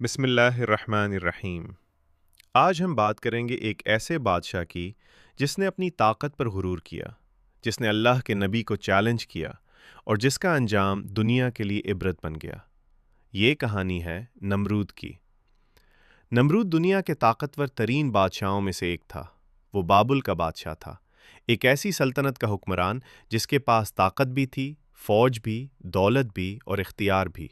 बिस्मिल्लाहिर्रहमानिर्रहीम। आज हम बात करेंगे एक ऐसे बादशाह की जिसने अपनी ताकत पर गुरूर किया, जिसने अल्लाह के नबी को चैलेंज किया और जिसका अंजाम दुनिया के लिए इबरत बन गया। ये कहानी है नमरूद की। नमरूद दुनिया के ताकतवर तरीन बादशाहों में से एक था। वो बाबुल का बादशाह था, एक ऐसी सल्तनत का हुक्मरान जिसके पास ताकत भी थी, फौज भी, दौलत भी और इख्तियार भी।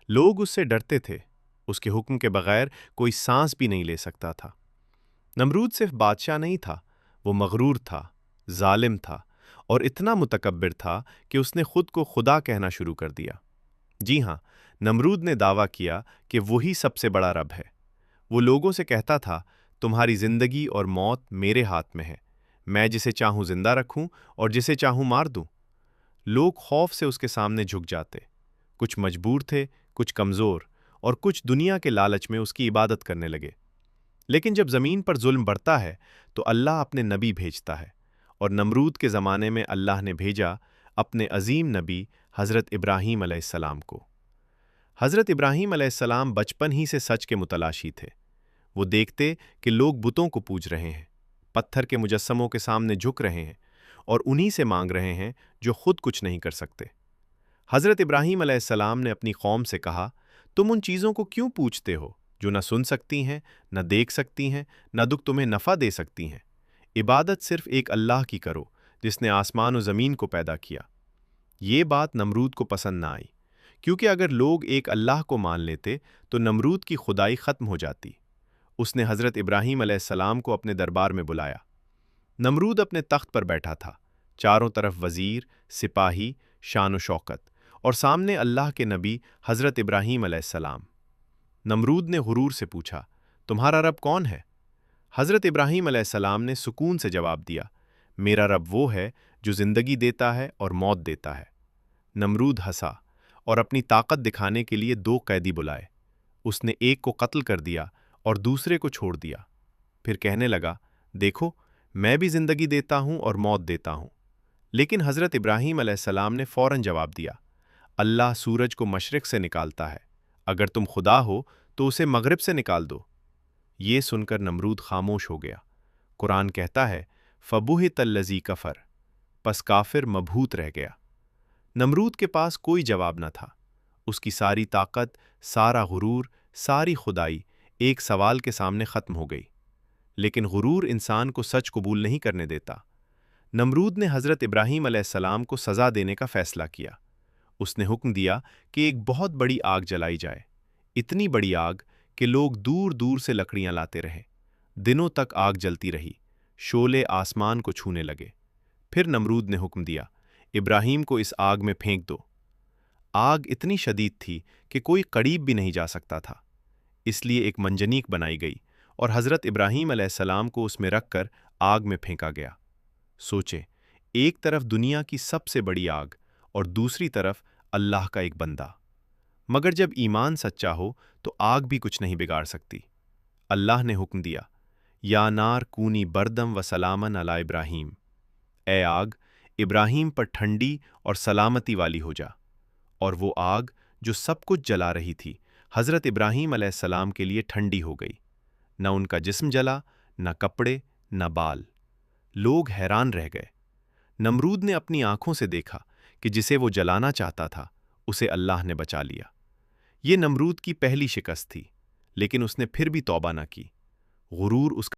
लोग उससे डरते थे, उसके हुक्म के बगैर कोई सांस भी नहीं ले सकता था। नमरूद सिर्फ बादशाह नहीं था, वो मगरूर था, जालिम था और इतना मुतकब्बिर था कि उसने खुद को खुदा कहना शुरू कर दिया। जी हाँ, नमरूद ने दावा किया कि वही सबसे बड़ा रब है। वो लोगों से कहता था, तुम्हारी जिंदगी और मौत मेरे हाथ में है, मैं जिसे चाहूं जिंदा रखूं और जिसे चाहूं मार दूं। लोग खौफ से उसके सामने झुक जाते। कुछ मजबूर थे, कुछ कमजोर और कुछ दुनिया के लालच में उसकी इबादत करने लगे। लेकिन जब जमीन पर जुल्म बढ़ता है तो अल्लाह अपने नबी भेजता है, और नमरूद के ज़माने में अल्लाह ने भेजा अपने अजीम नबी हज़रत इब्राहीम अलैहिस्सलाम को। हज़रत इब्राहीम अलैहिस्सलाम बचपन ही से सच के मुतलाशी थे। वो देखते कि लोग बुतों को पूज रहे हैं, पत्थर के मुजस्समों के सामने झुक रहे हैं और उन्हीं से मांग रहे हैं जो खुद कुछ नहीं कर सकते। हज़रत इब्राहीम अलैहिस्सलाम ने अपनी कौम से कहा, तुम उन चीज़ों को क्यों पूछते हो जो न सुन सकती हैं, न देख सकती हैं, न दुख तुम्हें नफ़ा दे सकती हैं। इबादत सिर्फ एक अल्लाह की करो जिसने आसमान और ज़मीन को पैदा किया। ये बात नमरूद को पसंद ना आई, क्योंकि अगर लोग एक अल्लाह को मान लेते तो नमरूद की खुदाई ख़त्म हो जाती। उसने हज़रत इब्राहीम अलैहिस्सलाम को अपने दरबार में बुलाया। नमरूद अपने तख्त पर बैठा था, चारों तरफ वज़ीर, सिपाही, शान व शौकत, और सामने अल्लाह के नबी हज़रत इब्राहीम अलैहिस्सलाम। नमरूद ने गुरूर से पूछा, तुम्हारा रब कौन है? हज़रत इब्राहीम अलैहिस्सलाम ने सुकून से जवाब दिया, मेरा रब वो है जो ज़िंदगी देता है और मौत देता है। नमरूद हंसा और अपनी ताकत दिखाने के लिए दो कैदी बुलाए। उसने एक को कत्ल कर दिया और दूसरे को छोड़ दिया। फिर कहने लगा, देखो, मैं भी ज़िंदगी देता हूँ और मौत देता हूँ। लेकिन हज़रत इब्राहीम अलैहिस्सलाम ने फ़ौरन जवाब दिया, अल्लाह सूरज को मशरिक़ से निकालता है, अगर तुम खुदा हो तो उसे मगरिब से निकाल दो। ये सुनकर नमरूद खामोश हो गया। कुरान कहता है, फ़बुहितल्लज़ी कफ़र, पस काफिर मबहूत रह गया। नमरूद के पास कोई जवाब न था। उसकी सारी ताकत, सारा गुरूर, सारी खुदाई एक सवाल के सामने ख़त्म हो गई। लेकिन गुरूर इंसान को सच कबूल नहीं करने देता। नमरूद ने हज़रत इब्राहीम अलैहिस्सलाम को सज़ा देने का फ़ैसला किया। उसने हुक्म दिया कि एक बहुत बड़ी आग जलाई जाए, इतनी बड़ी आग कि लोग दूर दूर से लकड़ियां लाते रहे। दिनों तक आग जलती रही, शोले आसमान को छूने लगे। फिर नमरूद ने हुक्म दिया, इब्राहीम को इस आग में फेंक दो। आग इतनी शदीद थी कि कोई करीब भी नहीं जा सकता था। इसलिए एक मंजनीक बनाई गई और हज़रत इब्राहीम अलैहिस्सलाम को उसमें रखकर आग में फेंका गया। सोचे, एक तरफ दुनिया की सबसे बड़ी आग और दूसरी तरफ अल्लाह का एक बंदा। मगर जब ईमान सच्चा हो तो आग भी कुछ नहीं बिगाड़ सकती। अल्लाह ने हुक्म दिया, या नार कूनी बरदम व सलामन अला इब्राहीम, ए आग, इब्राहीम पर ठंडी और सलामती वाली हो जा। और वो आग जो सब कुछ जला रही थी, हज़रत इब्राहीम अलैहिस्सलाम के लिए ठंडी हो गई। न उनका जिस्म जला, न कपड़े, न बाल। लोग हैरान रह गए। नमरूद ने अपनी आंखों से देखा कि जिसे वो जलाना चाहता था उसे अल्लाह ने बचा लिया। ये नमरूद की पहली शिकस्त थी, लेकिन उसने फिर भी तौबा न की। गुरूर उसका